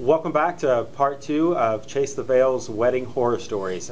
Welcome back to part 2 of Chase the Veil's Wedding Horror Stories.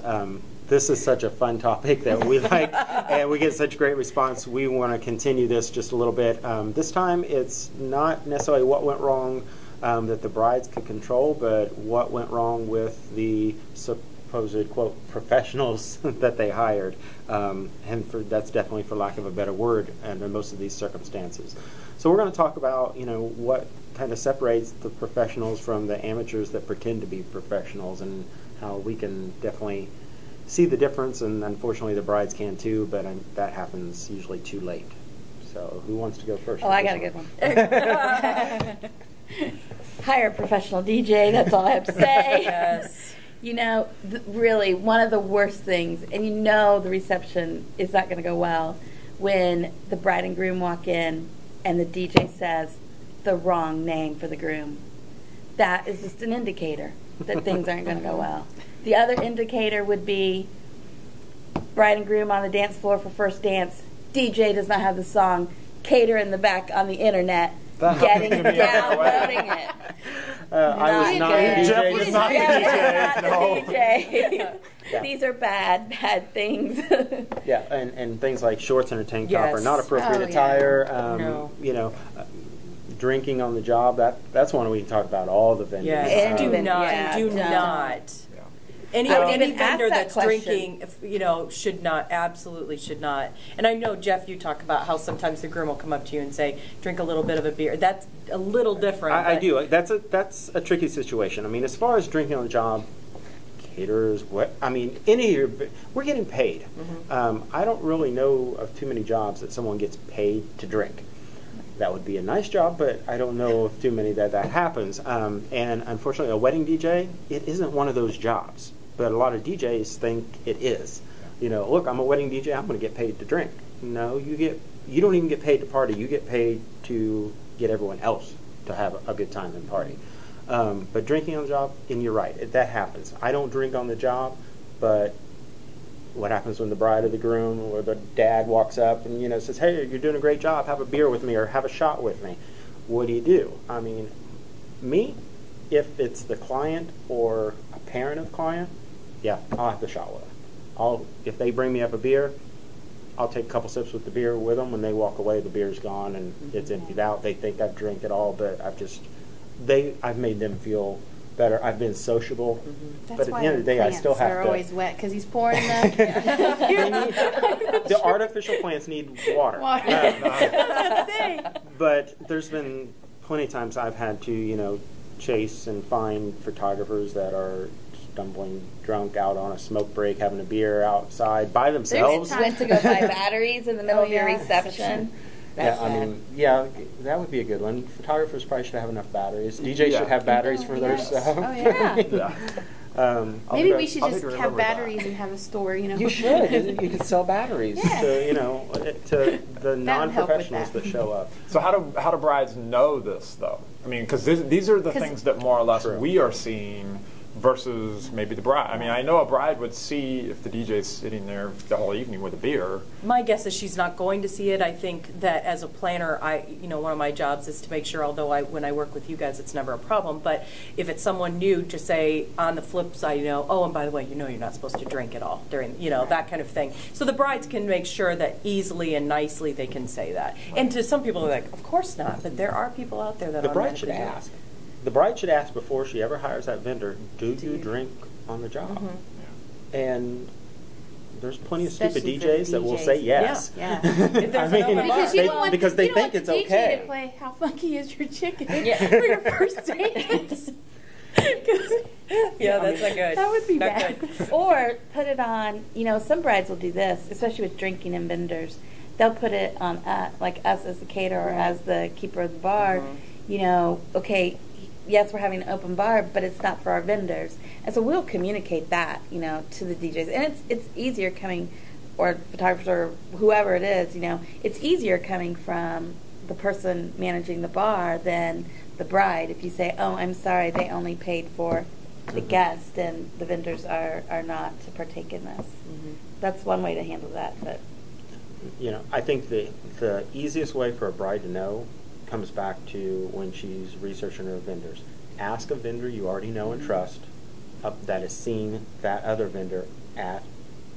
This is such a fun topic that we like, and we get such great response. We want to continue this just a little bit. This time it's not necessarily what went wrong that the brides could control, but what went wrong with the supposed, quote, professionals that they hired. That's definitely, for lack of a better word, under most of these circumstances. So we're going to talk about, what kind of separates the professionals from the amateurs that pretend to be professionals, and how we can definitely see the difference, and unfortunately the brides can too, but that happens usually too late. So who wants to go first? Oh, I got a good one. Hire a professional DJ, that's all I have to say. Yes. Really, one of the worst things, and the reception is not going to go well, when the bride and groom walk in and the DJ says the wrong name for the groom. That is just an indicator that things aren't going to go well. The other indicator would be bride and groom on the dance floor for first dance. DJ does not have the song. Cater in the back on the internet, downloading it. I was not a DJ. Jeff was not a DJ. No. Yeah. These are bad things. Yeah, and things like shorts and a tank top are Yes. not appropriate Oh, attire. No. Drinking on the job, that's one we can talk about all the vendors. Yes. Do not. Any vendor that's drinking, absolutely should not. And I know, Jeff, you talk about how sometimes the groom will come up to you and say, drink a little bit of a beer. That's a little different. I do. That's a tricky situation. I mean, as far as drinking on the job, caterers, we're getting paid. Mm-hmm. I don't really know of too many jobs that someone gets paid to drink. That would be a nice job, but I don't know of too many that happens. And unfortunately, a wedding DJ, it isn't one of those jobs. But a lot of DJs think it is. Look, I'm a wedding DJ, I'm going to get paid to drink. No, you don't even get paid to party. You get paid to get everyone else to have a good time and party. But drinking on the job, and you're right, that happens. I don't drink on the job, but what happens when the bride or the groom or the dad walks up and says, hey, you're doing a great job, have a beer with me or have a shot with me? What do? I mean, me, if it's the client or a parent of the client, yeah, I'll have the shot with them. If they bring me up a beer, I'll take a couple sips with the beer with them. When they walk away, the beer's gone and it's emptied out. They think I've drank it all, but I've made them feel better. I've been sociable, but at the end of the day, I still have to. They're always wet because he's pouring them. The artificial plants need water. But there's been plenty of times I've had to, chase and find photographers that are stumbling drunk out on a smoke break, having a beer outside by themselves. Went to go buy batteries in the middle of your reception. That would be a good one. Photographers probably should have enough batteries. DJs should have batteries for their stuff. Oh, yeah. Maybe we should just have batteries and have a store, You should. You could sell batteries to the non-professionals that show up. So how do brides know this, though? I mean, because these are the things that more or less we are seeing versus maybe the bride. I mean, I know a bride would see if the DJ's sitting there the whole evening with a beer. My guess is she's not going to see it. I think that as a planner, one of my jobs is to make sure, although when I work with you guys, it's never a problem, but if it's someone new, to say on the flip side, oh, and by the way, you're not supposed to drink at all during, that kind of thing. So the brides can make sure that easily and nicely they can say that. And to some people, they're like, of course not, but there are people out there that the bride should ask. The bride should ask before she ever hires that vendor, do you drink on the job? And there's plenty of stupid DJs that will say yes. Yeah. Because they think it's okay. To play How Funky Is Your Chicken for your first dance. That's not good. That would be bad. Good. Or put it on, some brides will do this, especially with drinking and vendors. They'll put it on, like us as the caterer or as the keeper of the bar, okay, yes, we're having an open bar, but it's not for our vendors. And so we'll communicate that, to the DJs. And it's easier coming, or photographers or whoever it is, it's easier coming from the person managing the bar than the bride. If you say, oh, I'm sorry, they only paid for the guest and the vendors are not to partake in this. That's one way to handle that. But I think the easiest way for a bride to know comes back to when she's researching her vendors. ask a vendor you already know and trust that has seen that other vendor at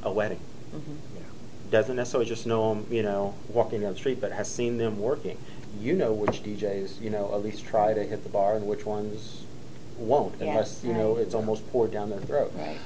a wedding. Yeah. Doesn't necessarily just know them, you know, walking down the street, but has seen them working. You know which DJs, you know, at least try to hit the bar and which ones won't, unless, you know, it's almost poured down their throat. Right.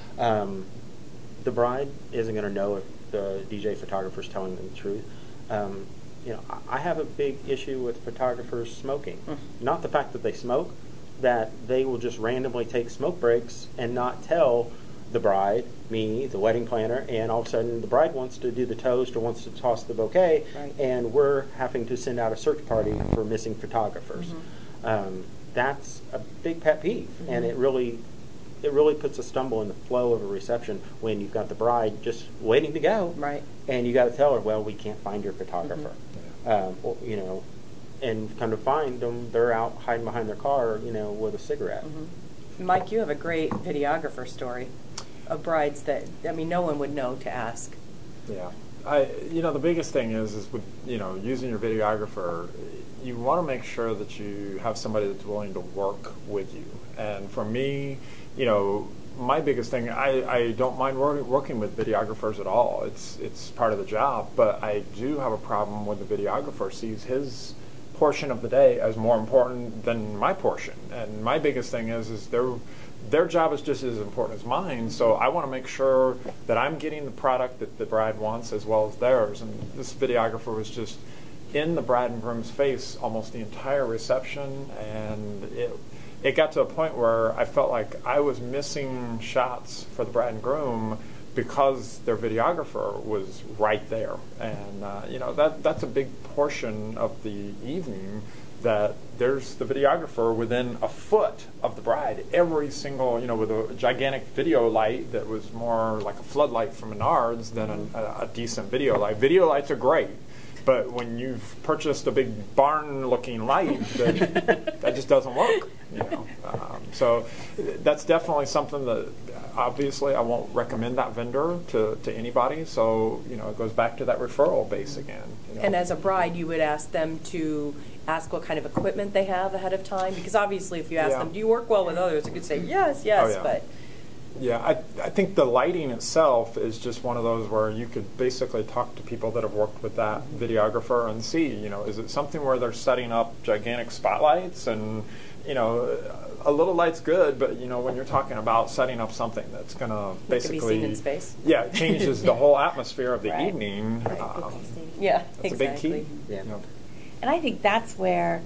The bride isn't going to know if the DJ photographer is telling them the truth. You know, I have a big issue with photographers smoking. Not the fact that they smoke, that they will just randomly take smoke breaks and not tell the bride, me, the wedding planner, and all of a sudden the bride wants to do the toast or wants to toss the bouquet, and we're having to send out a search party for missing photographers. That's a big pet peeve, and it really puts a stumble in the flow of a reception when you've got the bride just waiting to go, and you got to tell her, well, we can't find your photographer, or, you know, and kind of find them, they're out hiding behind their car, you know, with a cigarette. Mike, you have a great videographer story of brides that, I mean, no one would know to ask. Yeah. You know, the biggest thing is with, you know, using your videographer, you want to make sure that you have somebody that's willing to work with you. And for me, you know, my biggest thing, I don't mind working with videographers at all. It's part of the job, but I do have a problem when the videographer sees his portion of the day as more important than my portion. And my biggest thing is their job is just as important as mine, so I want to make sure that I'm getting the product that the bride wants as well as theirs. And this videographer was just in the bride and groom's face almost the entire reception, and it got to a point where I felt like I was missing shots for the bride and groom because their videographer was right there. And you know, that's a big portion of the evening, that there's the videographer within a foot of the bride every single, you know, with a gigantic video light that was more like a floodlight from Menards than a decent video light. Video lights are great, but when you've purchased a big barn-looking light, that just doesn't work. You know? So that's definitely something that obviously I won't recommend that vendor to anybody. So, you know, it goes back to that referral base again. You know? And as a bride, you would ask them to ask what kind of equipment they have ahead of time? Because obviously if you ask them, do you work well with others, you could say yes, but... Yeah, I think the lighting itself is just one of those where you could basically talk to people that have worked with that videographer and see, you know, is it something where they're setting up gigantic spotlights and, you know, a little light's good, but, you know, when you're talking about setting up something that's going to basically... It can be seen in space. Yeah, it changes the whole atmosphere of the evening. That's a big key. Yeah. You know. And I think that's where,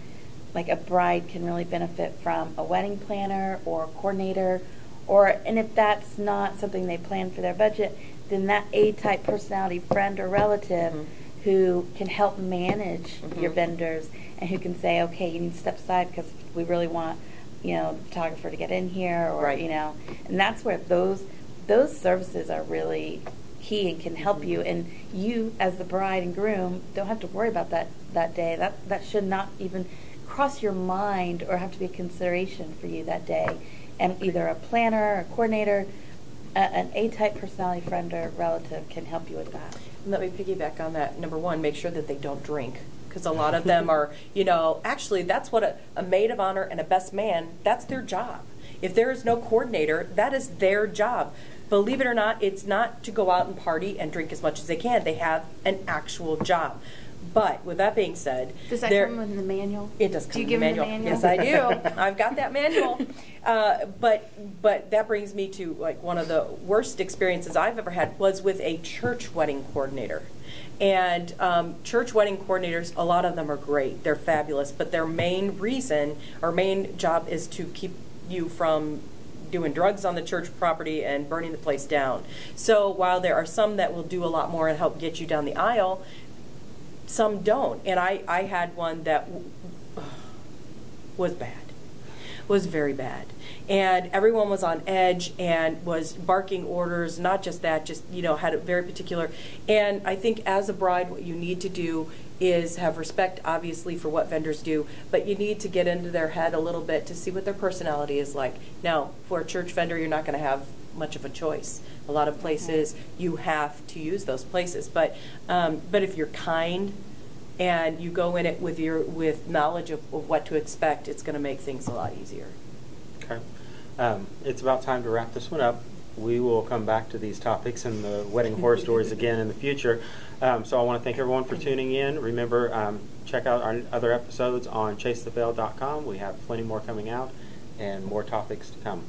like, a bride can really benefit from a wedding planner or a coordinator, and if that's not something they plan for their budget, then that A-type personality friend or relative who can help manage your vendors and who can say, okay, you need to step aside because we really want, you know, the photographer to get in here, or you know, and that's where those services are really key and can help you. And you, as the bride and groom, don't have to worry about that day. That should not even cross your mind or have to be a consideration for you that day. And either a planner, a coordinator, an A-type personality friend or relative can help you with that. And let me piggyback on that. Number one, make sure that they don't drink. Because a lot of them are, you know, actually that's what a maid of honor and a best man, that's their job. If there is no coordinator, that is their job. Believe it or not, it's not to go out and party and drink as much as they can. They have an actual job. But with that being said, does that come in the manual? It does come do you in give the manual. Them the manual? Yes, I do. I've got that manual. But that brings me to, like, one of the worst experiences I've ever had was with a church wedding coordinator. And church wedding coordinators, a lot of them are great. They're fabulous. But their main reason or main job is to keep you from doing drugs on the church property and burning the place down. So while there are some that will do a lot more and help get you down the aisle, some don't. And I had one that was bad, was very bad. And everyone was on edge and was barking orders, not just that, just, you know, had a very particular. And I think as a bride, what you need to do is have respect, obviously, for what vendors do, but you need to get into their head a little bit to see what their personality is like. Now, for a church vendor, you're not going to have much of a choice. A lot of places you have to use those places, but if you're kind and you go in it with knowledge of what to expect, it's going to make things a lot easier. Okay. It's about time to wrap this one up. We will come back to these topics and the wedding horror stories again in the future. So I want to thank everyone for tuning in. Remember, check out our other episodes on chasetheveil.com. We have plenty more coming out and more topics to come.